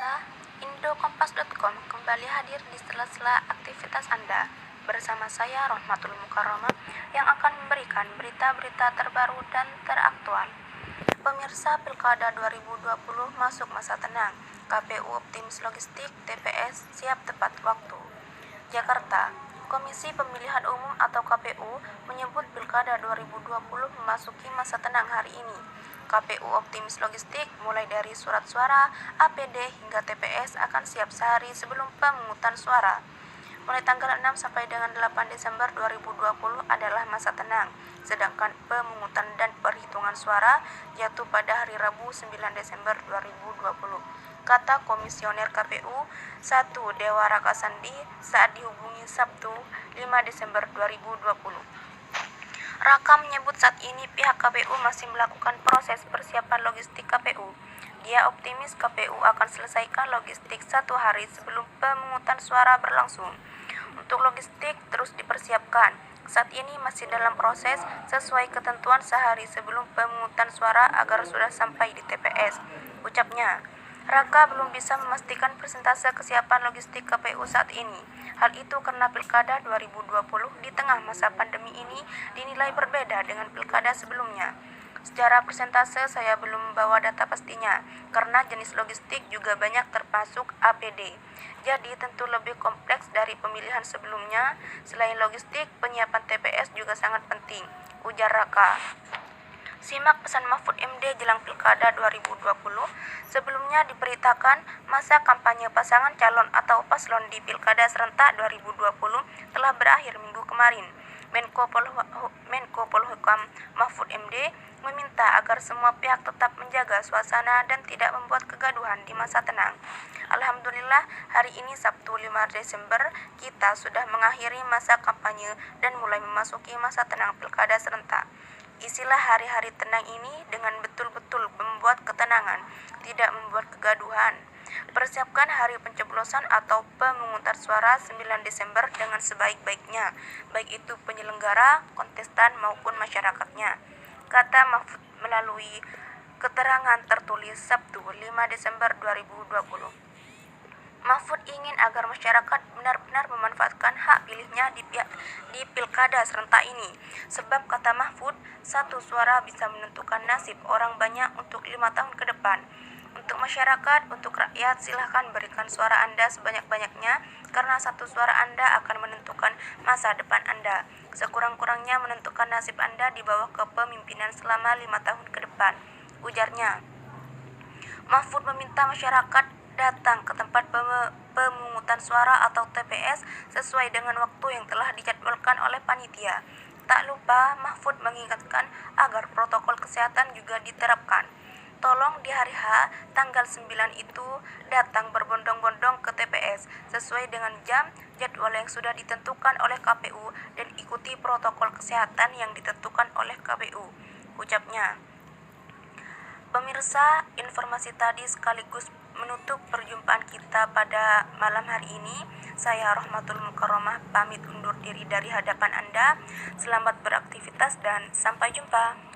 Pemirsa, Indokompas.com kembali hadir di sela-sela aktivitas Anda bersama saya Rohmatul Mukarramah yang akan memberikan berita-berita terbaru dan teraktual. Pemirsa, Pilkada 2020 masuk masa tenang. KPU optimis logistik, TPS siap tepat waktu. Jakarta, Komisi Pemilihan Umum atau KPU menyebut Pilkada 2020 memasuki masa tenang hari ini. KPU optimis logistik mulai dari surat suara, APD hingga TPS akan siap sehari sebelum pemungutan suara. Mulai tanggal 6 sampai dengan 8 Desember 2020 adalah masa tenang, sedangkan pemungutan dan perhitungan suara jatuh pada hari Rabu 9 Desember 2020. Kata Komisioner KPU 1 Dewa Rakasandi saat dihubungi Sabtu 5 Desember 2020. Raka menyebut saat ini pihak KPU masih melakukan proses persiapan logistik KPU. Dia optimis KPU akan selesaikan logistik 1 hari sebelum pemungutan suara berlangsung. Untuk logistik terus dipersiapkan. Saat ini masih dalam proses sesuai ketentuan sehari sebelum pemungutan suara agar sudah sampai di TPS, ucapnya. Raka belum bisa memastikan persentase kesiapan logistik KPU saat ini. Hal itu karena Pilkada 2020 di tengah masa pandemi ini dinilai berbeda dengan Pilkada sebelumnya. Secara persentase saya belum membawa data pastinya, karena jenis logistik juga banyak termasuk APD. Jadi tentu lebih kompleks dari pemilihan sebelumnya. Selain logistik, penyiapan TPS juga sangat penting, ujar Raka. Simak pesan Mahfud MD jelang Pilkada 2020. Sebelumnya diberitakan masa kampanye pasangan calon atau paslon di Pilkada serentak 2020 telah berakhir minggu kemarin. Menko Polhukam Mahfud MD meminta agar semua pihak tetap menjaga suasana dan tidak membuat kegaduhan di masa tenang. Alhamdulillah, hari ini Sabtu 5 Desember kita sudah mengakhiri masa kampanye dan mulai memasuki masa tenang Pilkada serentak. Isilah hari-hari tenang ini dengan betul-betul membuat ketenangan, tidak membuat kegaduhan. Persiapkan hari pencoblosan atau pemungutan suara 9 Desember dengan sebaik-baiknya, baik itu penyelenggara, kontestan maupun masyarakatnya, kata Mahfud melalui keterangan tertulis Sabtu 5 Desember 2020. Mahfud ingin agar masyarakat benar-benar memanfaatkan hak pilihnya di Pilkada serentak ini. Sebab kata Mahfud, 1 suara bisa menentukan nasib orang banyak untuk 5 tahun ke depan. Untuk masyarakat, untuk rakyat, silahkan berikan suara Anda sebanyak-banyaknya, karena 1 suara Anda akan menentukan masa depan Anda. Sekurang-kurangnya menentukan nasib Anda di bawah kepemimpinan selama 5 tahun ke depan, ujarnya. Mahfud meminta masyarakat datang ke tempat pemungutan suara atau TPS sesuai dengan waktu yang telah dijadwalkan oleh panitia. Tak lupa, Mahfud mengingatkan agar protokol kesehatan juga diterapkan. Tolong di hari H, tanggal 9 itu, datang berbondong-bondong ke TPS sesuai dengan jam jadwal yang sudah ditentukan oleh KPU dan ikuti protokol kesehatan yang ditentukan oleh KPU, ucapnya. Pemirsa, informasi tadi sekaligus menutup perjumpaan kita pada malam hari ini. Saya Rohmatul Mukarramah pamit undur diri dari hadapan Anda. Selamat beraktivitas dan sampai jumpa.